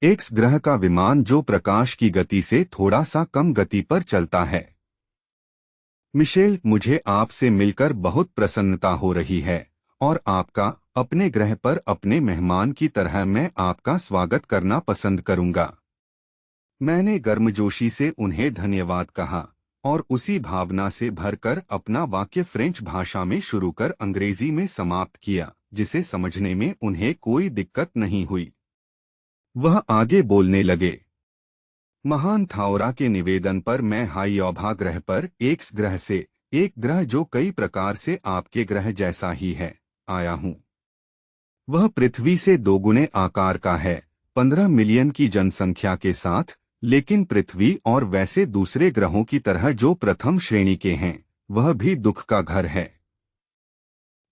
X ग्रह का विमान जो प्रकाश की गति से थोड़ा सा कम गति पर चलता है। मिशेल, मुझे आपसे मिलकर बहुत प्रसन्नता हो रही है और आपका अपने ग्रह पर अपने मेहमान की तरह मैं आपका स्वागत करना पसंद करूंगा। मैंने गर्मजोशी से उन्हें धन्यवाद कहा और उसी भावना से भरकर अपना वाक्य फ्रेंच भाषा में शुरू कर अंग्रेजी में समाप्त किया, जिसे समझने में उन्हें कोई दिक्कत नहीं हुई। वह आगे बोलने लगे। महान थाओरा के निवेदन पर मैं हाइओभा ग्रह पर एक्स ग्रह से, एक ग्रह जो कई प्रकार से आपके ग्रह जैसा ही है, आया हूँ। वह पृथ्वी से दोगुने आकार का है, 15 मिलियन की जनसंख्या के साथ, लेकिन पृथ्वी और वैसे दूसरे ग्रहों की तरह जो प्रथम श्रेणी के हैं, वह भी दुख का घर है।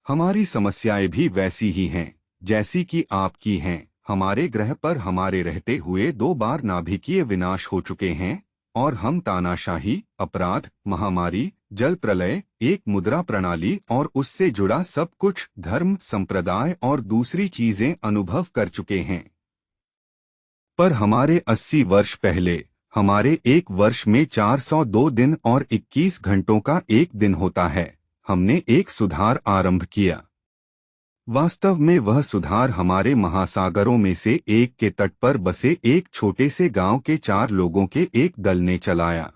हमारी समस्याएं भी वैसी ही हैं, जैसी कि आपकी हैं। हमारे ग्रह पर हमारे रहते हुए 2 बार नाभिकीय विनाश हो चुके हैं और हम तानाशाही, अपराध, महामारी, जल प्रलय, एक मुद्रा प्रणाली और उससे जुड़ा सब कुछ, धर्म, संप्रदाय और दूसरी चीजें अनुभव कर चुके हैं। पर हमारे 80 वर्ष पहले, हमारे एक वर्ष में 402 दिन और 21 घंटों का एक दिन होता है, हमने एक सुधार आरंभ किया। वास्तव में वह सुधार हमारे महासागरों में से एक के तट पर बसे एक छोटे से गांव के 4 लोगों के एक दल ने चलाया।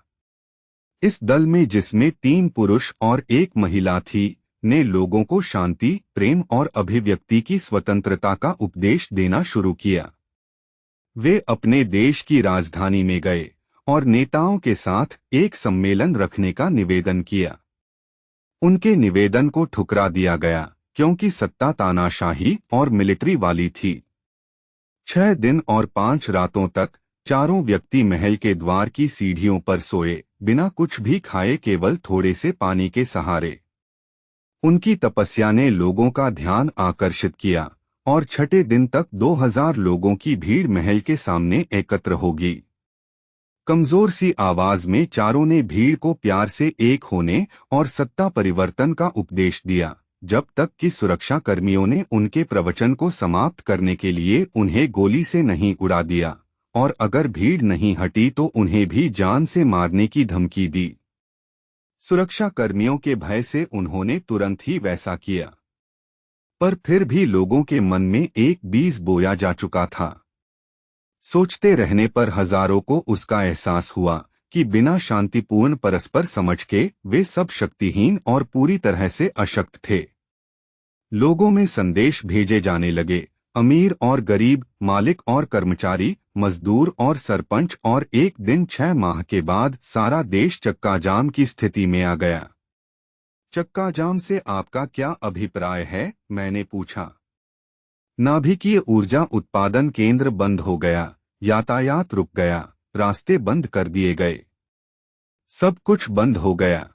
इस दल में, जिसमें 3 पुरुष और 1 महिला थी, ने लोगों को शांति, प्रेम और अभिव्यक्ति की स्वतंत्रता का उपदेश देना शुरू किया। वे अपने देश की राजधानी में गए और नेताओं के साथ एक सम्मेलन रखने का निवेदन किया। उनके निवेदन को ठुकरा दिया गया क्योंकि सत्ता तानाशाही और मिलिट्री वाली थी। 6 दिन और 5 रातों तक 4 व्यक्ति महल के द्वार की सीढ़ियों पर सोए, बिना कुछ भी खाए, केवल थोड़े से पानी के सहारे। उनकी तपस्या ने लोगों का ध्यान आकर्षित किया और 6ठे दिन तक 2000 लोगों की भीड़ महल के सामने एकत्र होगी। कमजोर सी आवाज में चारों ने भीड़ को प्यार से एक होने और सत्ता परिवर्तन का उपदेश दिया, जब तक कि सुरक्षा कर्मियों ने उनके प्रवचन को समाप्त करने के लिए उन्हें गोली से नहीं उड़ा दिया और अगर भीड़ नहीं हटी तो उन्हें भी जान से मारने की धमकी दी। सुरक्षा कर्मियों के भय से उन्होंने तुरंत ही वैसा किया, पर फिर भी लोगों के मन में एक बीज बोया जा चुका था। सोचते रहने पर हजारों को उसका एहसास हुआ कि बिना शांतिपूर्ण परस्पर समझ के वे सब शक्तिहीन और पूरी तरह से अशक्त थे। लोगों में संदेश भेजे जाने लगे, अमीर और गरीब, मालिक और कर्मचारी, मजदूर और सरपंच, और एक दिन 6 माह के बाद सारा देश चक्काजाम की स्थिति में आ गया। चक्काजाम से आपका क्या अभिप्राय है? मैंने पूछा। नाभिकीय ऊर्जा उत्पादन केंद्र बंद हो गया, यातायात रुक गया, रास्ते बंद कर दिए गए, सब कुछ बंद हो गया।